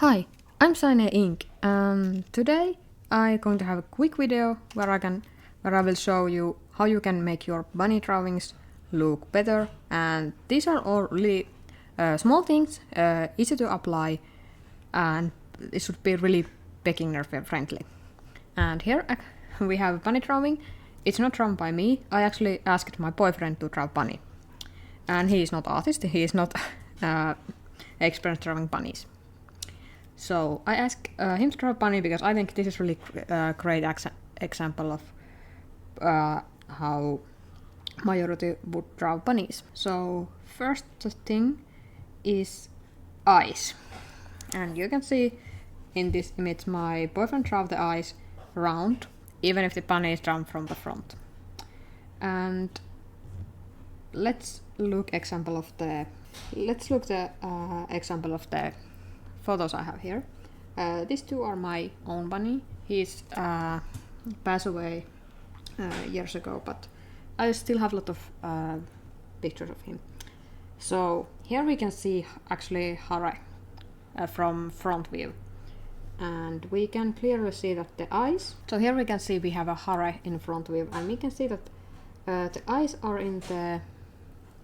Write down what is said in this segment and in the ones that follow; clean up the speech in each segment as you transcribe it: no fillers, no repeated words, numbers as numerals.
Hi, I'm Cyaneink, and today I'm going to have a quick video where I will show you how you can make your bunny drawings look better. And these are all really small things, easy to apply, and it should be really beginner friendly. And here we have a bunny drawing. It's not drawn by me. I actually asked my boyfriend to draw bunny, and he is not artist. He is not expert drawing bunnies. So I asked him to draw a bunny because I think this is really great example of how majority would draw bunnies. So first thing is eyes. And you can see in this image my boyfriend drew the eyes round, even if the bunny is drawn from the front. And let's look example of the photos I have here. These two are my own bunny. He's passed away years ago, but I still have a lot of pictures of him. So here we can see actually hare from front view, and we can clearly see that the eyes. So here we can see we have a hare in front view, and we can see that the eyes are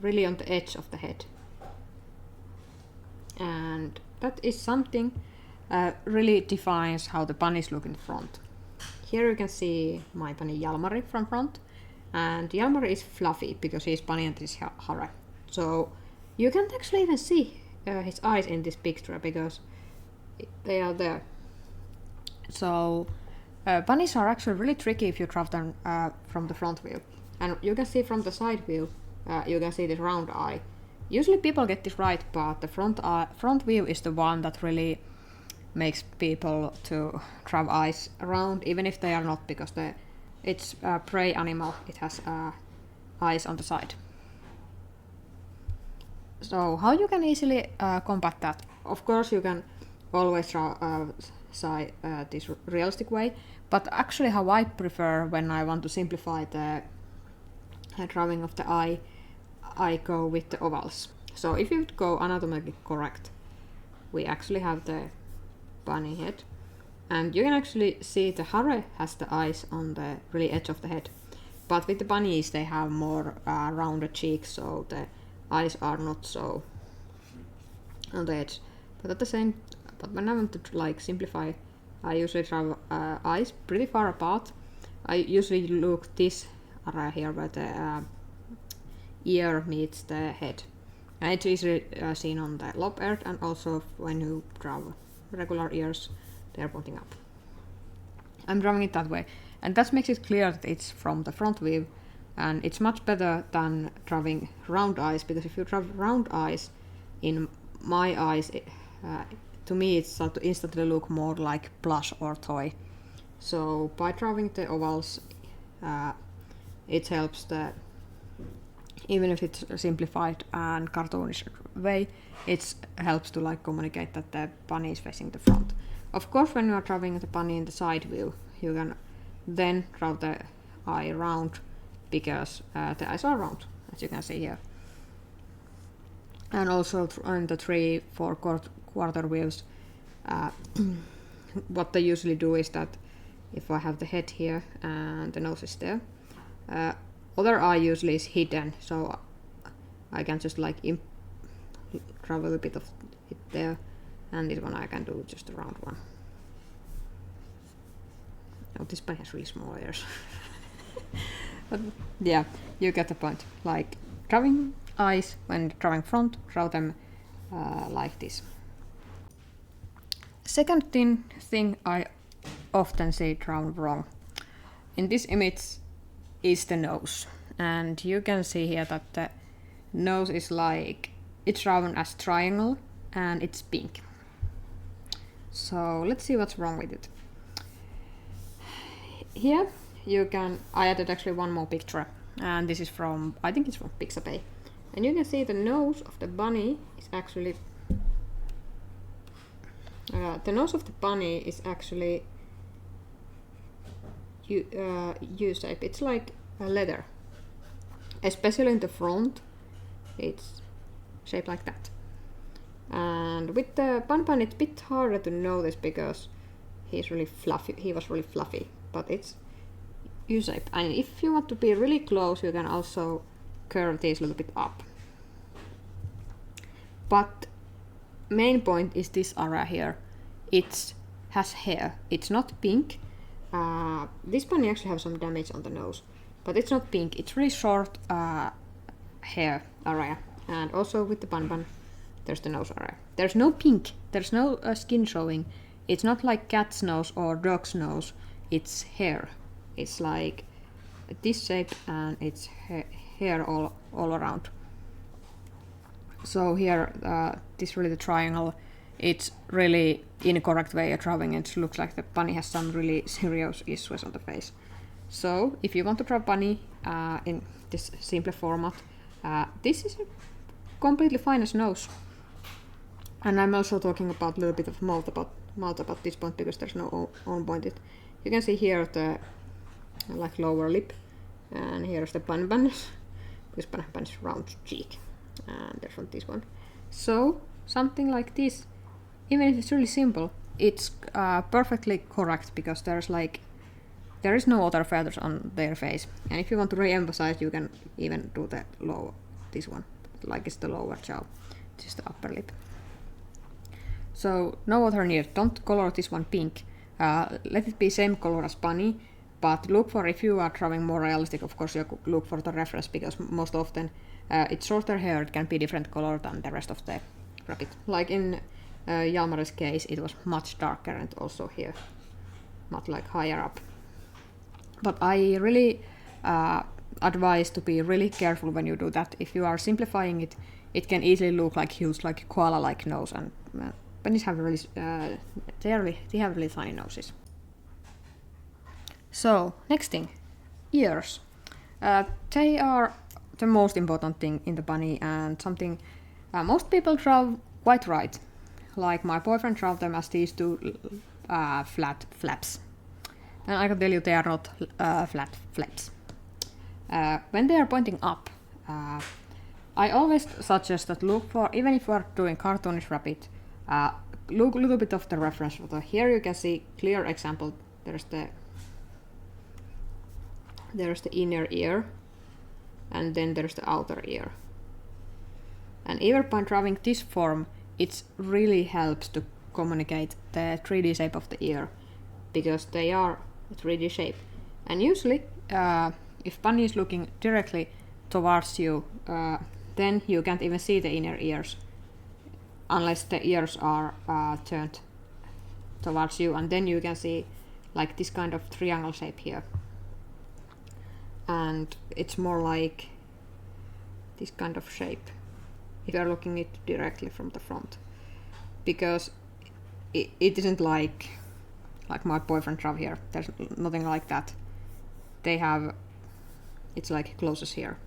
really on the edge of the head, and that is something really defines how the bunnies look in front. Here you can see my bunny Jalmari from front, and Jalmari is fluffy because he's bunny and this hare. So you can't actually even see his eyes in this picture because they are there. So bunnies are actually really tricky if you draw them from the front view, and you can see from the side view. You can see this round eye. Usually people get this right, but the front view is the one that really makes people to draw eyes around, even if they are not, because it's a prey animal. It has eyes on the side. So how you can easily combat that? Of course, you can always draw this realistic way, but actually how I prefer when I want to simplify the drawing of the eye, I go with the ovals. So if you go anatomically correct, we actually have the bunny head, and you can actually see the hare has the eyes on the really edge of the head, but with the bunnies they have more rounded cheeks, so the eyes are not so on the edge. But when I want to simplify, I usually draw eyes pretty far apart. I usually look this area here where the ear meets the head, and it's easily seen on the lobe area, and also when you draw regular ears, they are pointing up. I'm drawing it that way, and that makes it clear that it's from the front view, and it's much better than drawing round eyes, because if you draw round eyes in my eyes, to me it starts to instantly look more like plush or toy. So by drawing the ovals, it helps even if it's simplified and cartoonish way, it helps to communicate that the bunny is facing the front. Of course, when you are drawing the bunny in the side view, you can then draw the eye round, because the eyes are round, as you can see here. And also on the 3/4 quarter views, what they usually do is that if I have the head here and the nose is there, other eye usually is hidden, so I can just draw a little bit of it there, and this one I can do just a round one. Oh, this bunny has really small ears. But yeah, you get the point. Drawing eyes, when drawing front, draw them like this. Second thing I often see drawn wrong in this image is the nose, and you can see here that the nose is it's drawn as triangle and it's pink. So let's see what's wrong with it. Here I added actually one more picture, and this is I think it's from Pixabay, and you can see the nose of the bunny is actually U-shape. It's like a letter, especially in the front. It's shaped like that. And with the Bun it's a bit harder to notice because he's really fluffy. He was really fluffy, but it's U-shape. And if you want to be really close, you can also curve these a little bit up. But main point is this area here. It has hair. It's not pink. This bunny actually has some damage on the nose, but it's not pink. It's really short hair area. And also with the bun, there's the nose area. There's no pink. There's no skin showing. It's not like cat's nose or dog's nose. It's hair. It's like this shape, and it's hair all around. So here, this really the triangle. It's really incorrect way of drawing. It looks like the bunny has some really serious issues on the face. So if you want to draw bunny in this simple format, this is a completely fine as nose. And I'm also talking about a little bit of mouth about this point because there's no on pointed. You can see here the like lower lip, and here's the bun because bun is round cheek, and there's on this one. So something like this, even if it's really simple, it's perfectly correct because there is no other feathers on their face. And if you want to re-emphasize, you can even do the this one, like it's the lower jaw. This is the upper lip. So no other need. Don't color this one pink. Let it be same color as bunny, but look for, if you are drawing more realistic, of course you look for the reference because most often it's shorter hair, it can be different color than the rest of the rabbit. Like in Hjalmar's case, it was much darker, and also here, not like higher up. But I really advise to be really careful when you do that. If you are simplifying it, it can easily look like huge, like koala-like nose, and bunnies have really, they have really funny noses. So next thing, ears. They are the most important thing in the bunny, and something most people draw quite right. Like my boyfriend drew them as these two flat flaps. And I can tell you they are not flat flaps. When they are pointing up, I always suggest that look for, even if you are doing cartoonish rabbit, look a little bit of the reference photo. Here you can see clear example. There's the inner ear, and then there's the outer ear. And even by drawing this form, it really helps to communicate the 3D shape of the ear, because they are 3D shape. And usually, if bunny is looking directly towards you, then you can't even see the inner ears, unless the ears are turned towards you, and then you can see like this kind of triangle shape here. And it's more like this kind of shape if you're looking it directly from the front, because it isn't like my boyfriend drew here. There's nothing like that. They have, it's like closest here,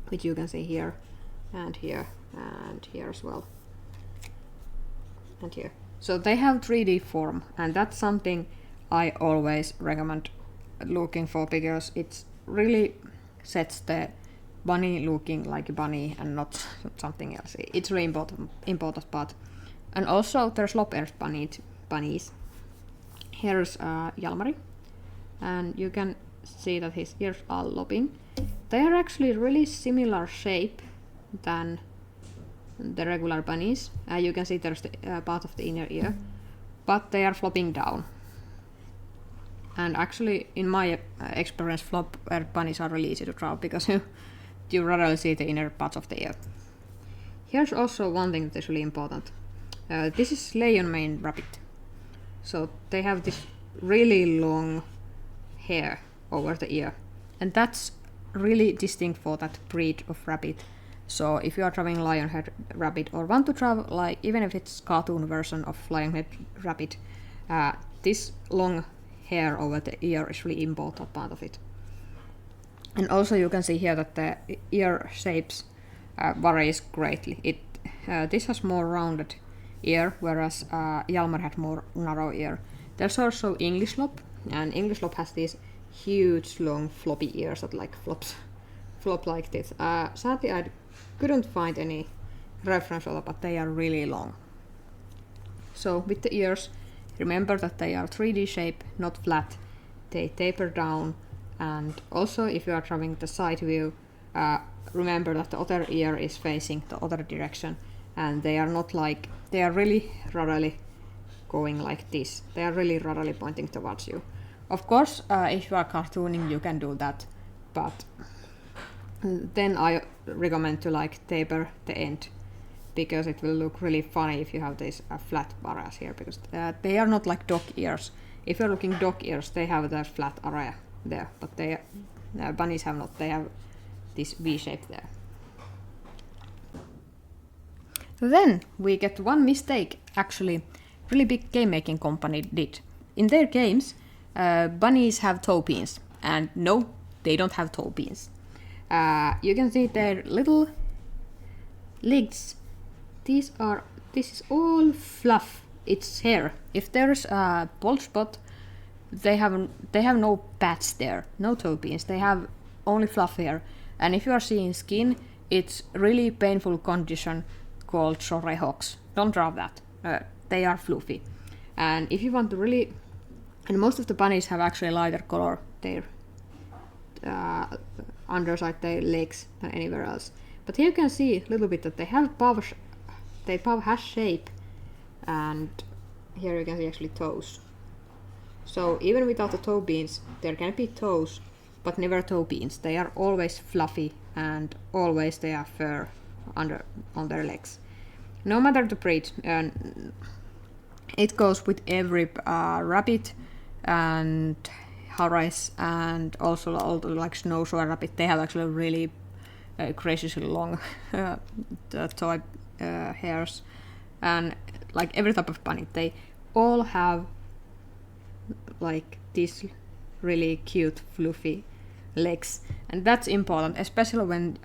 which you can see here and here and here as well, and here. So they have 3D form, and that's something I always recommend looking for, because it's really sets the bunny looking like a bunny and not something else. It's really important part. And also there's lop-eared bunnies. Here's Hjalmari, and you can see that his ears are lopping. They are actually really similar shape than the regular bunnies. You can see there's the part of the inner ear, but they are flopping down. And actually, in my experience, flop-eared bunnies are really easy to draw because you rarely see the inner parts of the ear. Here's also one thing that is really important. This is lion mane rabbit. So they have this really long hair over the ear, and that's really distinct for that breed of rabbit. So if you are drawing lion-head rabbit, or want to draw, like, even if it's cartoon version of lion-head rabbit, this long hair over the ear is really important part of it. And also you can see here that the ear shapes varies greatly. This has more rounded ear, whereas Hjalmar had more narrow ear. There's also English lop, and English lop has these huge long floppy ears that like flop like this. Sadly I couldn't find any reference photo, but they are really long. So with the ears, remember that they are 3D shape, not flat. They taper down, and also if you are traveling the side view, remember that the other ear is facing the other direction, and they are not like, they are really rarely going like this. They are really rarely pointing towards you. Of course, if you are cartooning, you can do that, but then I recommend to like taper the end, because it will look really funny if you have these flat areas here, because they are not like dog ears. If you're looking dog ears, they have that flat area there, but they bunnies have not. They have this V shape there. Then we get one mistake actually really big game making company did. In their games, bunnies have toe pins, and no, they don't have toe pins. You can see their little legs. This is all fluff. It's hair. If there's a bald spot, they have no pads there, no toe pins. They have only fluff hair. And if you are seeing skin, it's really painful condition called sorehawks. Don't draw that. They are fluffy. And if you want to really, and most of the bunnies have actually lighter color their underside their legs than anywhere else. But here you can see a little bit that they have their paw has shape, and here you can see actually toes. So even without the toe beans, there can be toes, but never toe beans. They are always fluffy, and always they have fur on their legs. No matter the breed, it goes with every rabbit and hares, and also all the like snowshoe rabbit. They have actually really graciously long toy hairs, and like every type of bunny, they all have like these really cute fluffy legs, and that's important, especially when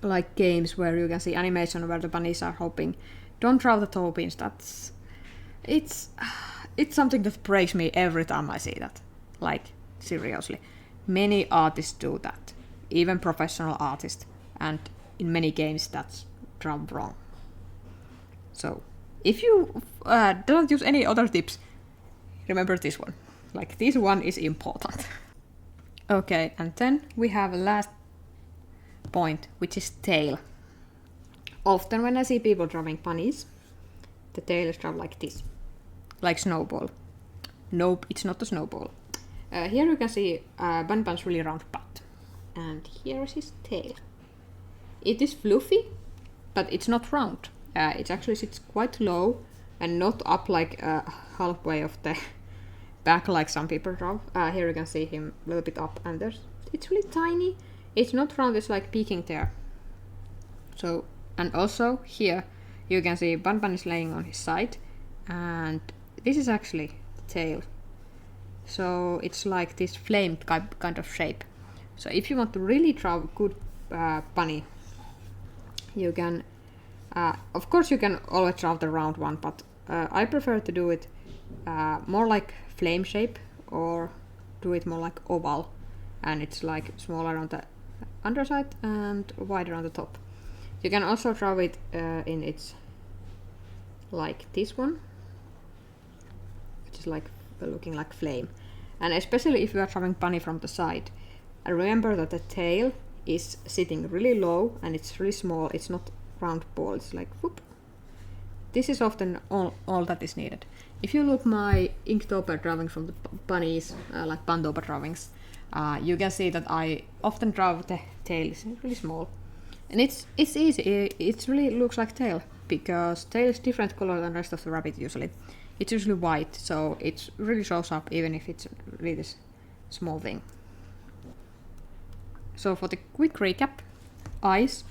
like games where you can see animation where the bunnies are hopping. Don't draw the toe pins. It's something that breaks me every time I see that. Like seriously, many artists do that, even professional artists, and in many games that's drawn wrong. So if you don't use any other tips, remember this one. Like this one is important. Okay, and then we have a last point, which is tail. Often when I see people drawing bunnies, the tail is drawn like this, like snowball. Nope, it's not a snowball. Here you can see Bunny Bun's really round butt, and here is his tail. It is fluffy, but it's not round. It actually sits quite low and not up like halfway of the back like some people draw. Here you can see him a little bit up, and it's really tiny. It's not round, it's like peeking there. So, and also here you can see Bun Bun is laying on his side, and this is actually the tail. So it's like this flame kind of shape. So if you want to really draw a good bunny, you can, of course you can always draw the round one, but I prefer to do it more like flame shape, or do it more like oval, and it's like smaller on the underside and wider on the top. You can also draw it in its like this one, which is like looking like flame. And especially if you are drawing bunny from the side, remember that the tail is sitting really low and it's really small. It's not round ball, it's like whoop. This is often all that is needed. If you look my Inktober drawing from the bunnies, like Pantober drawings, you can see that I often draw the tail is really small. And it's easy, it really looks like tail, because tail is different color than rest of the rabbit usually. It's usually white, so it really shows up even if it's really small thing. So for the quick recap, eyes,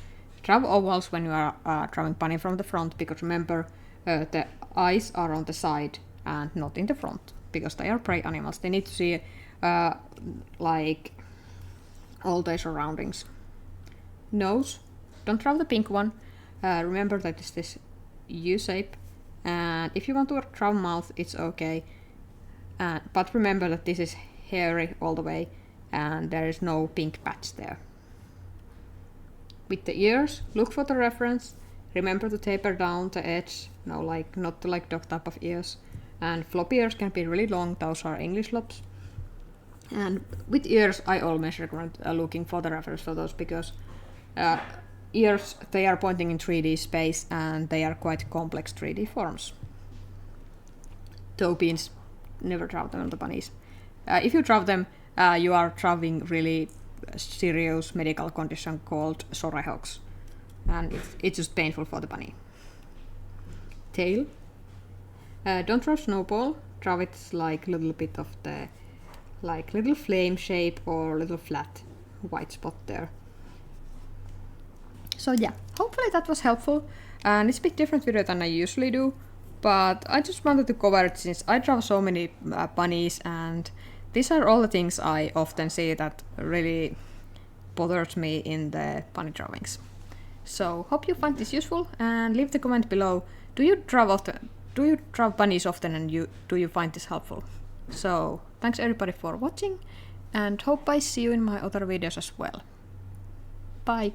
draw ovals when you are drawing bunny from the front, because remember the eyes are on the side and not in the front, because they are prey animals. They need to see like all their surroundings. Nose, don't draw the pink one. Remember that it's this U shape, and if you want to draw mouth, it's okay. But remember that this is hairy all the way, and there is no pink patch there. With the ears, look for the reference. Remember to taper down the edge, no, like not to like dog type of ears. And flop ears can be really long, those are English flops. And with ears, I always recommend looking for the reference photos because ears, they are pointing in 3D space and they are quite complex 3D forms. Toe beans, never draw them on the bunnies. If you draw them, you are drawing really serious medical condition called sorehawks, and it's just painful for the bunny. Tail. Don't draw snowball, draw it like little bit of the like little flame shape or little flat white spot there. So yeah, hopefully that was helpful, and it's a bit different video than I usually do, but I just wanted to cover it since I draw so many bunnies, and these are all the things I often see that really bothers me in the bunny drawings. So hope you find this useful, and leave the comment below. Do you draw bunnies often, and do you find this helpful? So thanks everybody for watching, and hope I see you in my other videos as well. Bye!